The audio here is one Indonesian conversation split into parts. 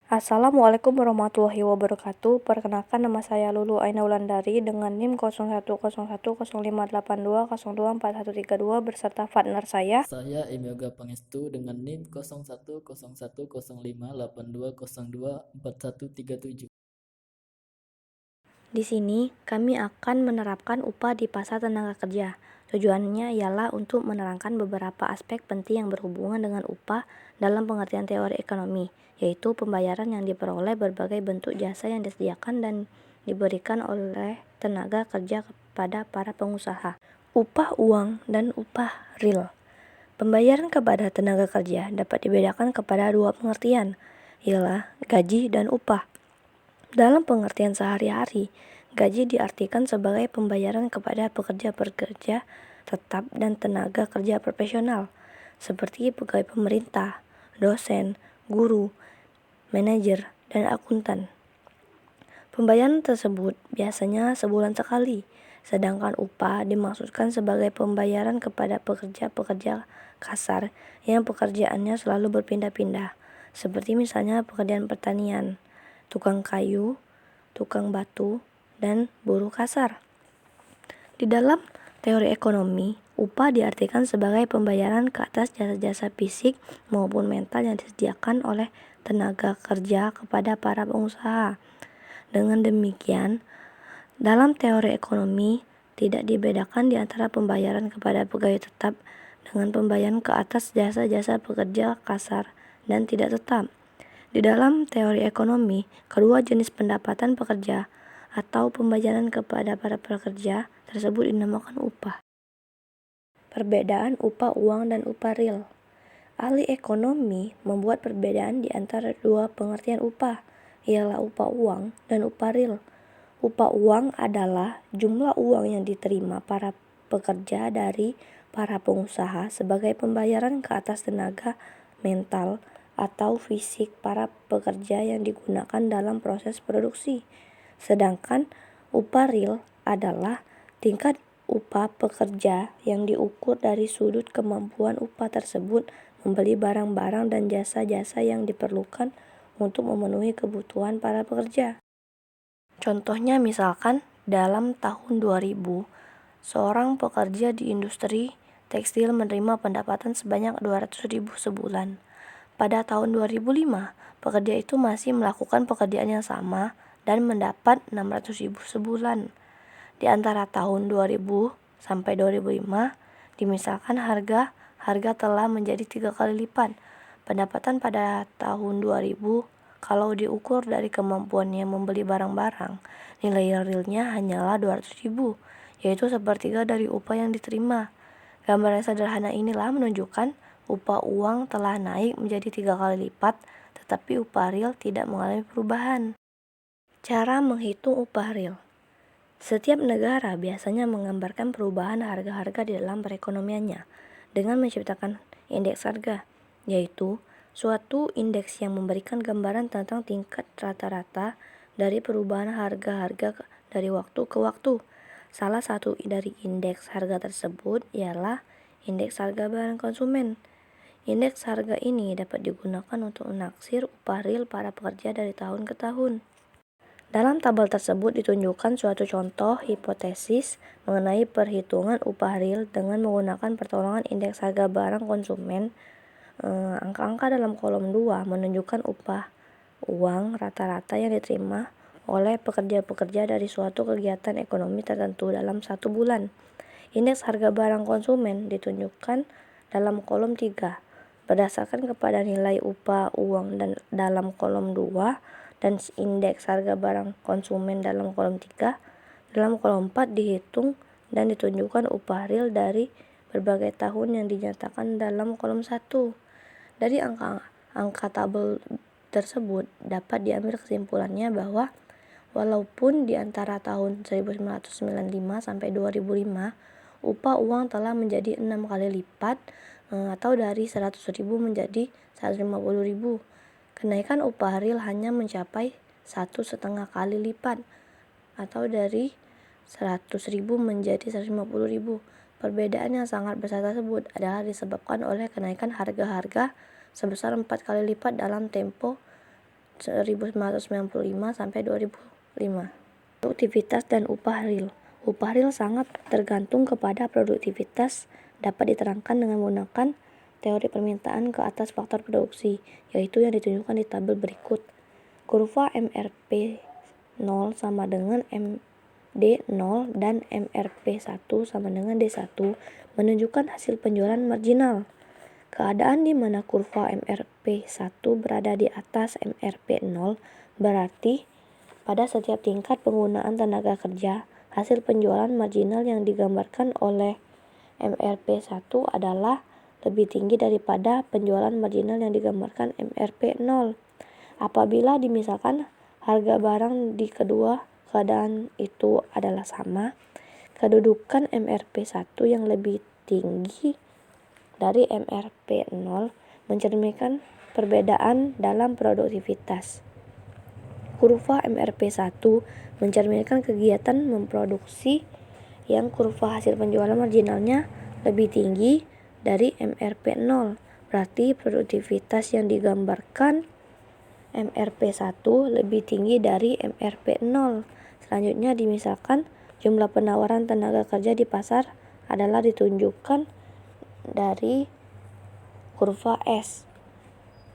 Assalamualaikum warahmatullahi wabarakatuh. Perkenalkan, nama saya Lulu Aina Wulandari dengan NIM 010108202413 beserta partner saya. Saya M. Yoga Pangestu dengan NIM 01010582024137. Di sini, kami akan menerapkan upah di pasar tenaga kerja. Tujuannya ialah untuk menerangkan beberapa aspek penting yang berhubungan dengan upah dalam pengertian teori ekonomi, yaitu pembayaran yang diperoleh berbagai bentuk jasa yang disediakan dan diberikan oleh tenaga kerja kepada para pengusaha. Upah uang dan upah real. Pembayaran kepada tenaga kerja dapat dibedakan kepada dua pengertian, ialah gaji dan upah. Dalam pengertian sehari-hari, gaji diartikan sebagai pembayaran kepada pekerja-pekerja tetap dan tenaga kerja profesional, seperti pegawai pemerintah, dosen, guru, manajer, dan akuntan. Pembayaran tersebut biasanya sebulan sekali, sedangkan upah dimaksudkan sebagai pembayaran kepada pekerja-pekerja kasar yang pekerjaannya selalu berpindah-pindah, seperti misalnya pekerjaan pertanian, tukang kayu, tukang batu, dan buruh kasar. Di dalam teori ekonomi, upah diartikan sebagai pembayaran ke atas jasa-jasa fisik maupun mental yang disediakan oleh tenaga kerja kepada para pengusaha. Dengan demikian, dalam teori ekonomi tidak dibedakan di antara pembayaran kepada pegawai tetap dengan pembayaran ke atas jasa-jasa pekerja kasar dan tidak tetap. Di dalam teori ekonomi, kedua jenis pendapatan pekerja atau pembayaran kepada para pekerja tersebut dinamakan upah. Perbedaan upah uang dan upah real. Ahli ekonomi membuat perbedaan di antara dua pengertian upah, ialah upah uang dan upah real. Upah uang adalah jumlah uang yang diterima para pekerja dari para pengusaha sebagai pembayaran ke atas tenaga mental atau fisik para pekerja yang digunakan dalam proses produksi. Sedangkan upah real adalah tingkat upah pekerja yang diukur dari sudut kemampuan upah tersebut membeli barang-barang dan jasa-jasa yang diperlukan untuk memenuhi kebutuhan para pekerja. Contohnya misalkan dalam tahun 2000, seorang pekerja di industri tekstil menerima pendapatan sebanyak 200.000 sebulan. Pada tahun 2005, pekerja itu masih melakukan pekerjaan yang sama dan mendapat 600.000 sebulan. Di antara tahun 2000 sampai 2005, dimisalkan harga telah menjadi 3 kali lipat. Pendapatan pada tahun 2000 kalau diukur dari kemampuannya membeli barang-barang, nilai realnya hanyalah 200.000, yaitu sepertiga dari upah yang diterima. Gambaran sederhana inilah menunjukkan upah uang telah naik menjadi 3 kali lipat, tetapi upah real tidak mengalami perubahan. Cara menghitung upah real. Setiap negara biasanya menggambarkan perubahan harga-harga di dalam perekonomiannya dengan menciptakan indeks harga, yaitu suatu indeks yang memberikan gambaran tentang tingkat rata-rata dari perubahan harga-harga dari waktu ke waktu. Salah satu dari indeks harga tersebut ialah indeks harga barang konsumen. Indeks harga ini dapat digunakan untuk menaksir upah real para pekerja dari tahun ke tahun. Dalam tabel tersebut ditunjukkan suatu contoh hipotesis mengenai perhitungan upah real dengan menggunakan pertolongan indeks harga barang konsumen. Angka-angka dalam kolom 2 menunjukkan upah uang rata-rata yang diterima oleh pekerja-pekerja dari suatu kegiatan ekonomi tertentu dalam satu bulan. Indeks harga barang konsumen ditunjukkan dalam kolom 3 berdasarkan kepada nilai upah uang dan dalam kolom 2 dan indeks harga barang konsumen dalam kolom 3. Dalam kolom 4 dihitung dan ditunjukkan upah real dari berbagai tahun yang dinyatakan dalam kolom 1. Dari angka tabel tersebut dapat diambil kesimpulannya bahwa walaupun di antara tahun 1995 sampai 2005 upah uang telah menjadi 6 kali lipat atau dari 100.000 menjadi 150.000. Kenaikan upah real hanya mencapai 1,5 kali lipat atau dari 100.000 menjadi 150.000. Perbedaan yang sangat besar tersebut adalah disebabkan oleh kenaikan harga-harga sebesar 4 kali lipat dalam tempo 1995 sampai 2005. Produktivitas dan upah real. Upah real sangat tergantung kepada produktivitas, dapat diterangkan dengan menggunakan teori permintaan ke atas faktor produksi, yaitu yang ditunjukkan di tabel berikut. Kurva MRP 0 sama dengan D0 dan MRP1 sama dengan D1 menunjukkan hasil penjualan marginal. Keadaan di mana kurva MRP1 berada di atas MRP0 berarti pada setiap tingkat penggunaan tenaga kerja, hasil penjualan marginal yang digambarkan oleh MRP1 adalah lebih tinggi daripada penjualan marginal yang digambarkan MRP0. Apabila dimisalkan harga barang di kedua keadaan itu adalah sama, kedudukan MRP1 yang lebih tinggi dari MRP0 mencerminkan perbedaan dalam produktivitas. Kurva MRP1 mencerminkan kegiatan memproduksi yang kurva hasil penjualan marginalnya lebih tinggi dari MRP0. Berarti produktivitas yang digambarkan MRP1 lebih tinggi dari MRP0. Selanjutnya dimisalkan jumlah penawaran tenaga kerja di pasar adalah ditunjukkan dari kurva S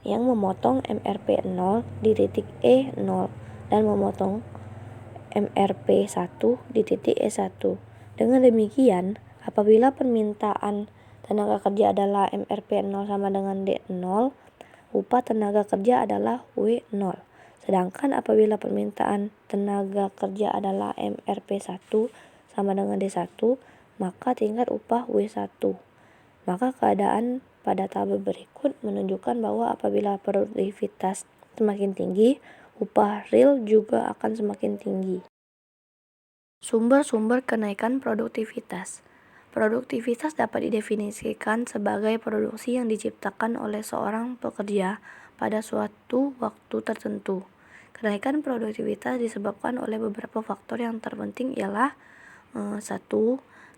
yang memotong MRP0 di titik E0 dan memotong MRP1 di titik E1. Dengan demikian, apabila permintaan tenaga kerja adalah MRP0 sama dengan D0, upah tenaga kerja adalah W0. Sedangkan apabila permintaan tenaga kerja adalah MRP1 sama dengan D1, maka tingkat upah W1. Maka keadaan pada tabel berikut menunjukkan bahwa apabila produktivitas semakin tinggi, upah real juga akan semakin tinggi. Sumber-sumber kenaikan produktivitas. Produktivitas dapat didefinisikan sebagai produksi yang diciptakan oleh seorang pekerja pada suatu waktu tertentu. Kenaikan produktivitas disebabkan oleh beberapa faktor yang terpenting ialah 1.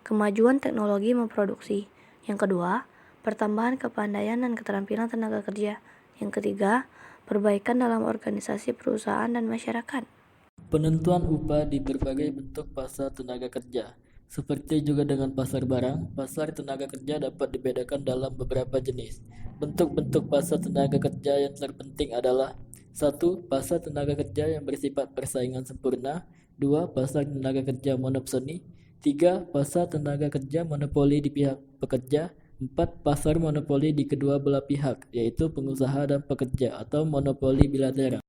Kemajuan teknologi memproduksi. Yang kedua, pertambahan kepandaian dan keterampilan tenaga kerja. Yang ketiga, perbaikan dalam organisasi perusahaan dan masyarakat. Penentuan upah di berbagai bentuk pasar tenaga kerja. Seperti juga dengan pasar barang, pasar tenaga kerja dapat dibedakan dalam beberapa jenis. Bentuk-bentuk pasar tenaga kerja yang terpenting adalah 1. Pasar tenaga kerja yang bersifat persaingan sempurna. 2. Pasar tenaga kerja monopsoni. 3. Pasar tenaga kerja monopoli di pihak pekerja. 4. Pasar monopoli di kedua belah pihak, yaitu pengusaha dan pekerja atau monopoli bilateral.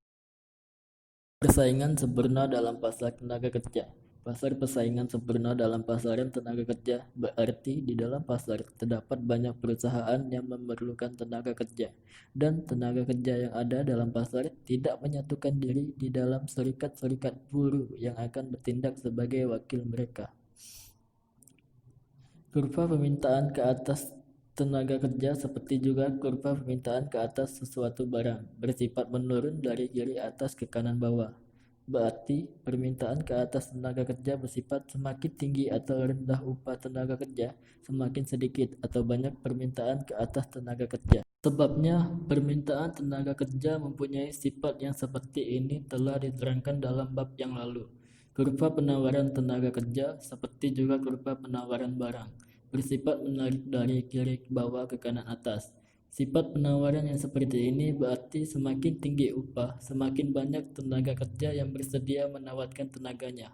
Persaingan sempurna dalam pasar tenaga kerja. Pasar persaingan sempurna dalam pasaran tenaga kerja berarti di dalam pasar terdapat banyak perusahaan yang memerlukan tenaga kerja, dan tenaga kerja yang ada dalam pasar tidak menyatukan diri di dalam serikat-serikat buruh yang akan bertindak sebagai wakil mereka. Kurva permintaan ke atas tenaga kerja seperti juga kurva permintaan ke atas sesuatu barang bersifat menurun dari kiri atas ke kanan bawah. Berarti permintaan ke atas tenaga kerja bersifat semakin tinggi atau rendah upah tenaga kerja, semakin sedikit atau banyak permintaan ke atas tenaga kerja. Sebabnya, permintaan tenaga kerja mempunyai sifat yang seperti ini telah diterangkan dalam bab yang lalu. Kurva penawaran tenaga kerja seperti juga kurva penawaran barang bersifat menarik dari kiri ke bawah ke kanan atas. Sifat penawaran yang seperti ini berarti semakin tinggi upah, semakin banyak tenaga kerja yang bersedia menawarkan tenaganya.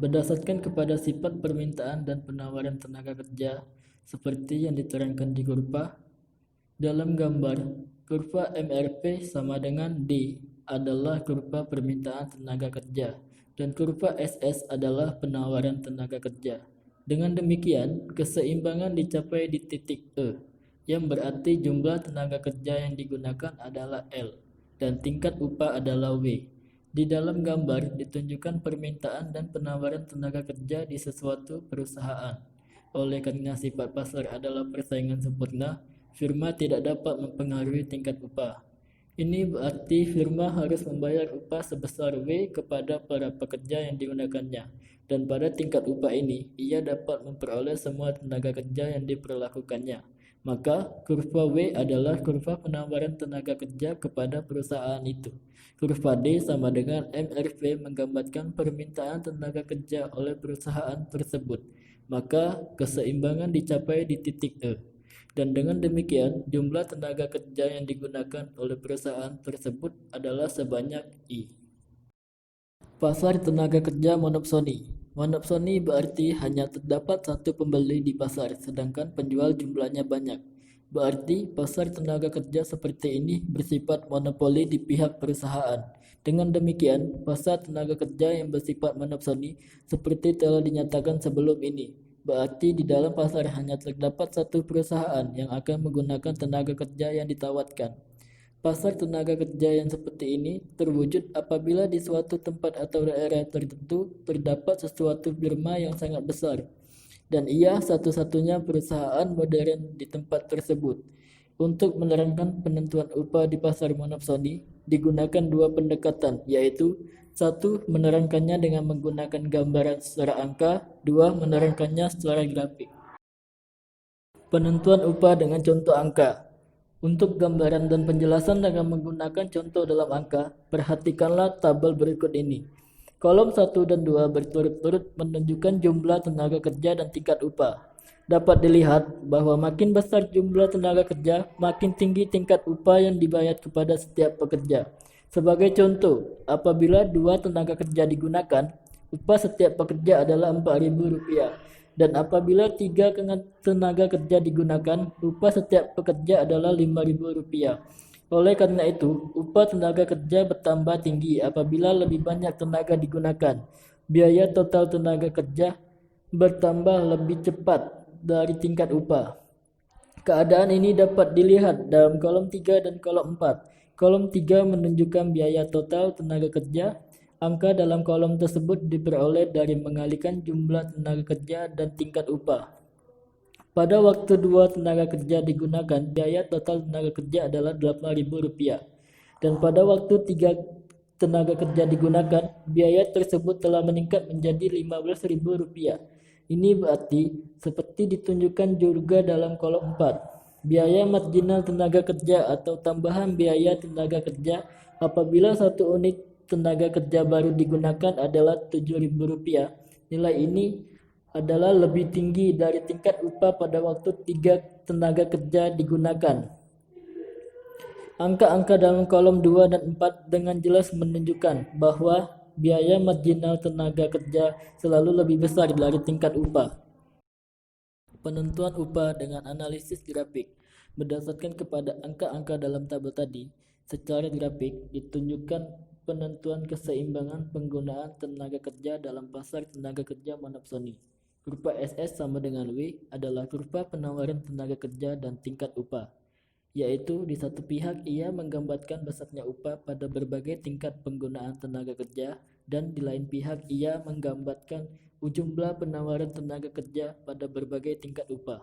Berdasarkan kepada sifat permintaan dan penawaran tenaga kerja, seperti yang diterangkan di kurva, dalam gambar, kurva MRP sama dengan D adalah kurva permintaan tenaga kerja, dan kurva SS adalah penawaran tenaga kerja. Dengan demikian, keseimbangan dicapai di titik E, yang berarti jumlah tenaga kerja yang digunakan adalah L, dan tingkat upah adalah W. Di dalam gambar ditunjukkan permintaan dan penawaran tenaga kerja di sesuatu perusahaan. Oleh karena sifat pasar adalah persaingan sempurna, firma tidak dapat mempengaruhi tingkat upah. Ini berarti firma harus membayar upah sebesar W kepada para pekerja yang digunakannya, dan pada tingkat upah ini, ia dapat memperoleh semua tenaga kerja yang diperlakukannya. Maka kurva W adalah kurva penawaran tenaga kerja kepada perusahaan itu. Kurva D sama dengan MRV menggambarkan permintaan tenaga kerja oleh perusahaan tersebut. Maka keseimbangan dicapai di titik E. Dan dengan demikian, jumlah tenaga kerja yang digunakan oleh perusahaan tersebut adalah sebanyak I. Pasar tenaga kerja monopsoni. Monopsoni berarti hanya terdapat satu pembeli di pasar, sedangkan penjual jumlahnya banyak. Berarti pasar tenaga kerja seperti ini bersifat monopoli di pihak perusahaan. Dengan demikian, pasar tenaga kerja yang bersifat monopsoni seperti telah dinyatakan sebelum ini. Berarti di dalam pasar hanya terdapat satu perusahaan yang akan menggunakan tenaga kerja yang ditawarkan. Pasar tenaga kerja yang seperti ini terwujud apabila di suatu tempat atau daerah tertentu terdapat sesuatu firma yang sangat besar, dan ia satu-satunya perusahaan modern di tempat tersebut. Untuk menerangkan penentuan upah di pasar monopsoni, digunakan dua pendekatan, yaitu satu, menerangkannya dengan menggunakan gambaran secara angka, dua, menerangkannya secara grafik. Penentuan upah dengan contoh angka. Untuk gambaran dan penjelasan dengan menggunakan contoh dalam angka, perhatikanlah tabel berikut ini. Kolom 1 dan 2 berturut-turut menunjukkan jumlah tenaga kerja dan tingkat upah. Dapat dilihat bahwa makin besar jumlah tenaga kerja, makin tinggi tingkat upah yang dibayar kepada setiap pekerja. Sebagai contoh, apabila 2 tenaga kerja digunakan, upah setiap pekerja adalah Rp4.000. Dan apabila 3 tenaga kerja digunakan, upah setiap pekerja adalah Rp5.000. Oleh karena itu, upah tenaga kerja bertambah tinggi apabila lebih banyak tenaga digunakan. Biaya total tenaga kerja bertambah lebih cepat dari tingkat upah. Keadaan ini dapat dilihat dalam kolom 3 dan kolom 4. Kolom 3 menunjukkan biaya total tenaga kerja. Angka dalam kolom tersebut diperoleh dari mengalihkan jumlah tenaga kerja dan tingkat upah. Pada waktu 2 tenaga kerja digunakan, biaya total tenaga kerja adalah Rp8.000. Dan pada waktu 3 tenaga kerja digunakan, biaya tersebut telah meningkat menjadi Rp15.000. Ini berarti seperti ditunjukkan juga dalam kolom 4. Biaya marginal tenaga kerja atau tambahan biaya tenaga kerja apabila satu unit tenaga kerja baru digunakan adalah Rp7.000. Nilai ini adalah lebih tinggi dari tingkat upah pada waktu 3 tenaga kerja digunakan. Angka-angka dalam kolom 2 dan 4 dengan jelas menunjukkan bahwa biaya marginal tenaga kerja selalu lebih besar dari tingkat upah. Penentuan upah dengan analisis grafik. Berdasarkan kepada angka-angka dalam tabel tadi, secara grafik ditunjukkan penentuan keseimbangan penggunaan tenaga kerja dalam pasar tenaga kerja monopsoni. Kurva SS sama dengan W adalah kurva penawaran tenaga kerja dan tingkat upah, yaitu di satu pihak ia menggambarkan besarnya upah pada berbagai tingkat penggunaan tenaga kerja, dan di lain pihak ia menggambarkan jumlah penawaran tenaga kerja pada berbagai tingkat upah.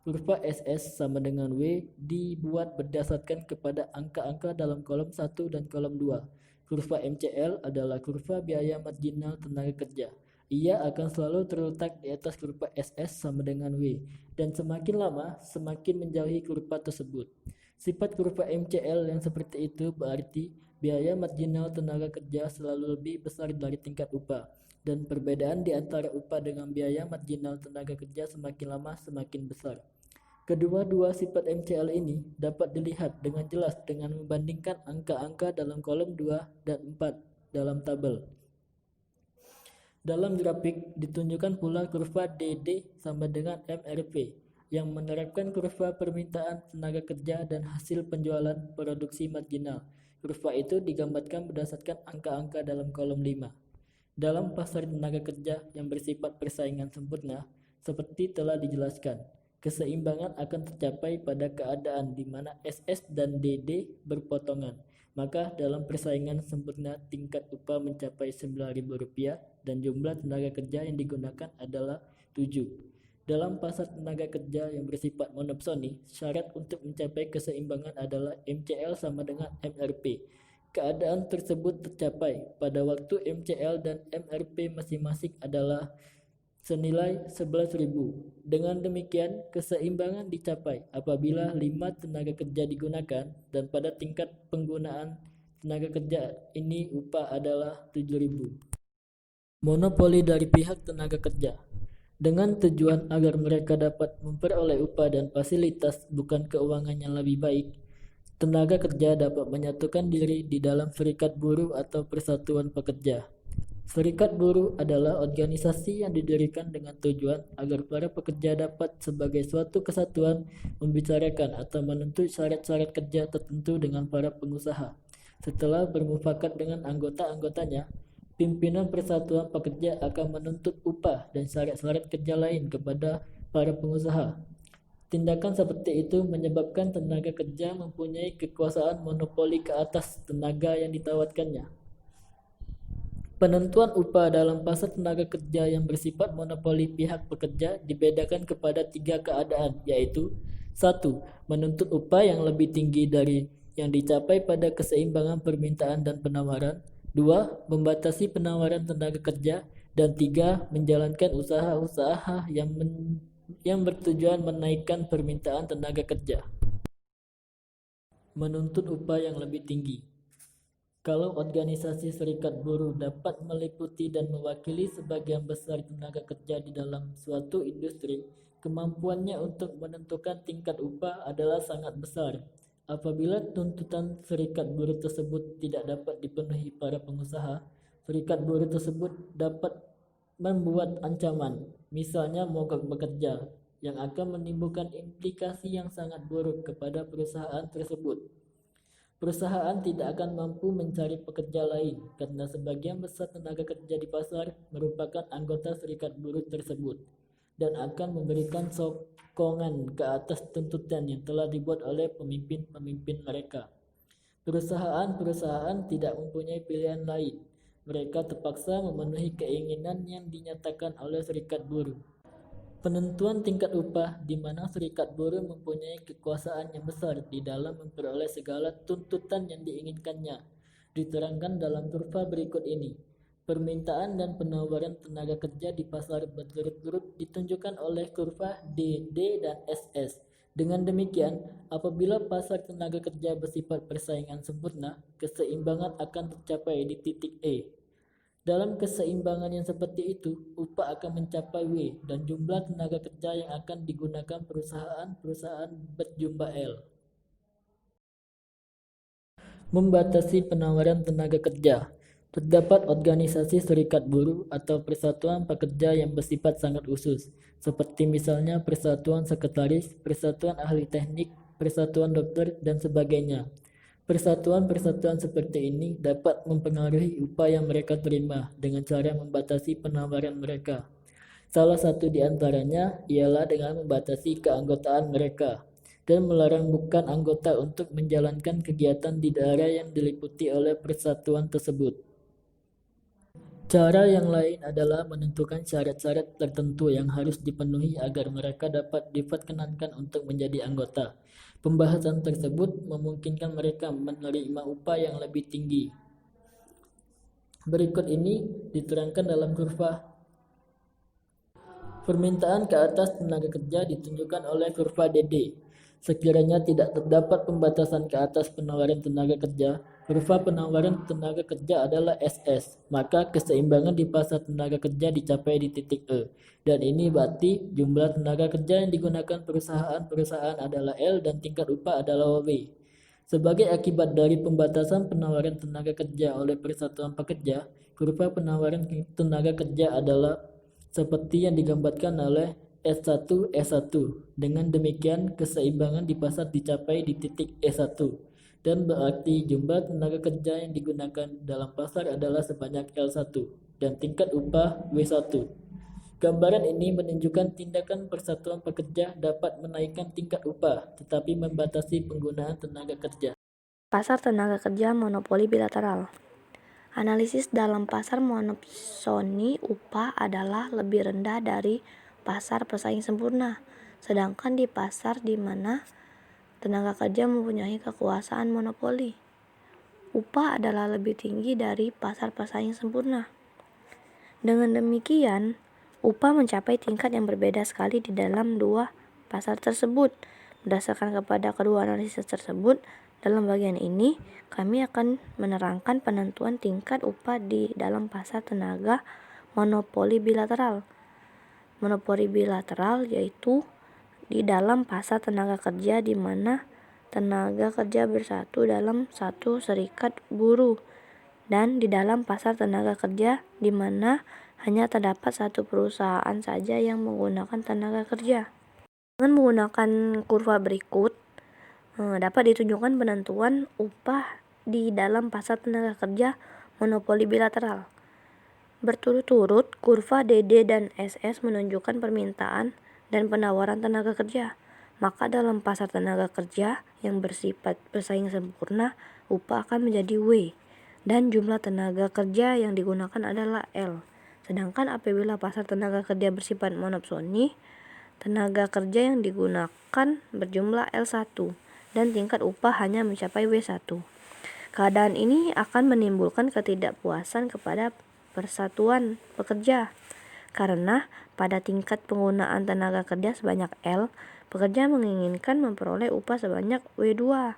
Kurva SS sama dengan W dibuat berdasarkan kepada angka-angka dalam kolom 1 dan kolom 2. Kurva MCL adalah kurva biaya marginal tenaga kerja. Ia akan selalu terletak di atas kurva SS sama dengan W, dan semakin lama semakin menjauhi kurva tersebut. Sifat kurva MCL yang seperti itu berarti biaya marginal tenaga kerja selalu lebih besar dari tingkat upah, dan perbedaan di antara upah dengan biaya marginal tenaga kerja semakin lama semakin besar. Kedua-dua sifat MCL ini dapat dilihat dengan jelas dengan membandingkan angka-angka dalam kolom 2 dan 4 dalam tabel. Dalam grafik ditunjukkan pula kurva DD sama dengan MRP yang menerapkan kurva permintaan tenaga kerja dan hasil penjualan produksi marginal. Kurva itu digambarkan berdasarkan angka-angka dalam kolom 5. Dalam pasar tenaga kerja yang bersifat persaingan sempurna, seperti telah dijelaskan, keseimbangan akan tercapai pada keadaan di mana SS dan DD berpotongan. Maka dalam persaingan sempurna tingkat upah mencapai Rp9.000 dan jumlah tenaga kerja yang digunakan adalah 7. Dalam pasar tenaga kerja yang bersifat monopsoni, syarat untuk mencapai keseimbangan adalah MCL sama dengan MRP. Keadaan tersebut tercapai pada waktu MCL dan MRP masing-masing adalah senilai 11.000. Dengan demikian, keseimbangan dicapai apabila 5 tenaga kerja digunakan dan pada tingkat penggunaan tenaga kerja ini upah adalah 7.000. Monopoli dari pihak tenaga kerja. Dengan tujuan agar mereka dapat memperoleh upah dan fasilitas bukan keuangan yang lebih baik, tenaga kerja dapat menyatukan diri di dalam serikat buruh atau persatuan pekerja. Serikat buruh adalah organisasi yang didirikan dengan tujuan agar para pekerja dapat sebagai suatu kesatuan membicarakan atau menuntut syarat-syarat kerja tertentu dengan para pengusaha. Setelah bermufakat dengan anggota-anggotanya, pimpinan persatuan pekerja akan menuntut upah dan syarat-syarat kerja lain kepada para pengusaha. Tindakan seperti itu menyebabkan tenaga kerja mempunyai kekuasaan monopoli ke atas tenaga yang ditawarkannya. Penentuan upah dalam pasar tenaga kerja yang bersifat monopoli pihak pekerja dibedakan kepada 3 keadaan, yaitu 1. Menuntut upah yang lebih tinggi dari yang dicapai pada keseimbangan permintaan dan penawaran. 2. Membatasi penawaran tenaga kerja. Dan 3. Menjalankan usaha-usaha yang bertujuan menaikkan permintaan tenaga kerja. Menuntut upah yang lebih tinggi. Kalau organisasi serikat buruh dapat meliputi dan mewakili sebagian besar tenaga kerja di dalam suatu industri, kemampuannya untuk menentukan tingkat upah adalah sangat besar. Apabila tuntutan serikat buruh tersebut tidak dapat dipenuhi para pengusaha, serikat buruh tersebut dapat membuat ancaman, misalnya mogok bekerja, yang akan menimbulkan implikasi yang sangat buruk kepada perusahaan tersebut. Perusahaan tidak akan mampu mencari pekerja lain karena sebagian besar tenaga kerja di pasar merupakan anggota serikat buruh tersebut dan akan memberikan sokongan ke atas tuntutan yang telah dibuat oleh pemimpin-pemimpin mereka. Perusahaan-perusahaan tidak mempunyai pilihan lain. Mereka terpaksa memenuhi keinginan yang dinyatakan oleh serikat buruh. Penentuan tingkat upah di mana serikat buruh mempunyai kekuasaan yang besar di dalam memperoleh segala tuntutan yang diinginkannya diterangkan dalam kurva berikut ini. Permintaan dan penawaran tenaga kerja di pasar berturut-turut ditunjukkan oleh kurva D, D, dan SS. Dengan demikian, apabila pasar tenaga kerja bersifat persaingan sempurna, keseimbangan akan tercapai di titik E. Dalam keseimbangan yang seperti itu, upah akan mencapai W dan jumlah tenaga kerja yang akan digunakan perusahaan-perusahaan berjumlah L. Membatasi penawaran tenaga kerja. Terdapat organisasi serikat buruh atau persatuan pekerja yang bersifat sangat khusus, seperti misalnya persatuan sekretaris, persatuan ahli teknik, persatuan dokter, dan sebagainya. Persatuan-persatuan seperti ini dapat mempengaruhi upah yang mereka terima dengan cara membatasi penawaran mereka. Salah satu di antaranya ialah dengan membatasi keanggotaan mereka dan melarang bukan anggota untuk menjalankan kegiatan di daerah yang diliputi oleh persatuan tersebut. Cara yang lain adalah menentukan syarat-syarat tertentu yang harus dipenuhi agar mereka dapat diperkenankan untuk menjadi anggota. Pembahasan tersebut memungkinkan mereka menerima upah yang lebih tinggi. Berikut ini diterangkan dalam kurva. Permintaan ke atas tenaga kerja ditunjukkan oleh kurva DD. Sekiranya tidak terdapat pembatasan ke atas penawaran tenaga kerja, kurva penawaran tenaga kerja adalah SS, maka keseimbangan di pasar tenaga kerja dicapai di titik E. Dan ini berarti jumlah tenaga kerja yang digunakan perusahaan-perusahaan adalah L dan tingkat upah adalah W. Sebagai akibat dari pembatasan penawaran tenaga kerja oleh persatuan pekerja, kurva penawaran tenaga kerja adalah seperti yang digambarkan oleh S1 S1. Dengan demikian, keseimbangan di pasar dicapai di titik E1 dan berarti jumlah tenaga kerja yang digunakan dalam pasar adalah sebanyak L1 dan tingkat upah W1. Gambaran ini menunjukkan tindakan persatuan pekerja dapat menaikkan tingkat upah tetapi membatasi penggunaan tenaga kerja. Pasar tenaga kerja monopoli bilateral. Analisis dalam pasar monopsoni upah adalah lebih rendah dari pasar pesaing sempurna, sedangkan di pasar di mana tenaga kerja mempunyai kekuasaan monopoli, upah adalah lebih tinggi dari pasar pesaing sempurna. Dengan demikian, upah mencapai tingkat yang berbeda sekali di dalam dua pasar tersebut. Berdasarkan kepada kedua analisis tersebut, dalam bagian ini kami akan menerangkan penentuan tingkat upah di dalam pasar tenaga monopoli bilateral. Monopoli bilateral yaitu di dalam pasar tenaga kerja di mana tenaga kerja bersatu dalam satu serikat buruh, dan di dalam pasar tenaga kerja di mana hanya terdapat satu perusahaan saja yang menggunakan tenaga kerja. Dengan menggunakan kurva berikut, dapat ditunjukkan penentuan upah di dalam pasar tenaga kerja monopoli bilateral. Berturut-turut, kurva DD dan SS menunjukkan permintaan dan penawaran tenaga kerja. Maka dalam pasar tenaga kerja yang bersifat bersaing sempurna, upah akan menjadi W, dan jumlah tenaga kerja yang digunakan adalah L. Sedangkan apabila pasar tenaga kerja bersifat monopsoni, tenaga kerja yang digunakan berjumlah L1, dan tingkat upah hanya mencapai W1. Keadaan ini akan menimbulkan ketidakpuasan kepada persatuan pekerja, karena pada tingkat penggunaan tenaga kerja sebanyak L, pekerja menginginkan memperoleh upah sebanyak W2.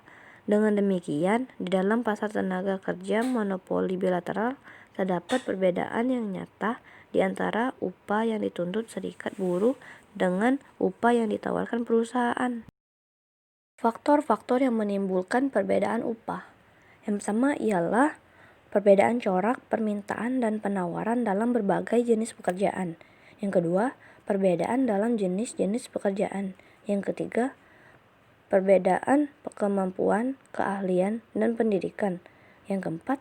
Dengan demikian, di dalam pasar tenaga kerja monopoli bilateral terdapat perbedaan yang nyata di antara upah yang dituntut serikat buruh dengan upah yang ditawarkan perusahaan. Faktor-faktor yang menimbulkan perbedaan upah. Yang pertama ialah perbedaan corak permintaan dan penawaran dalam berbagai jenis pekerjaan. Yang kedua, perbedaan dalam jenis-jenis pekerjaan. Yang ketiga, perbedaan kemampuan, keahlian, dan pendidikan. Yang keempat,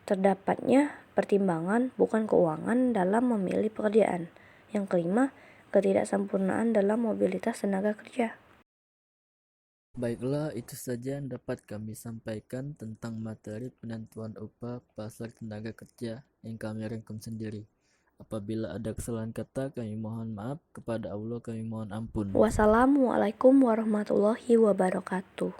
terdapatnya pertimbangan bukan keuangan dalam memilih pekerjaan. Yang kelima, ketidaksempurnaan dalam mobilitas tenaga kerja. Baiklah, itu saja yang dapat kami sampaikan tentang materi penentuan upah pasar tenaga kerja yang kami rangkum sendiri. Apabila ada kesalahan kata, kami mohon maaf. Kepada Allah kami mohon ampun. Wassalamualaikum warahmatullahi wabarakatuh.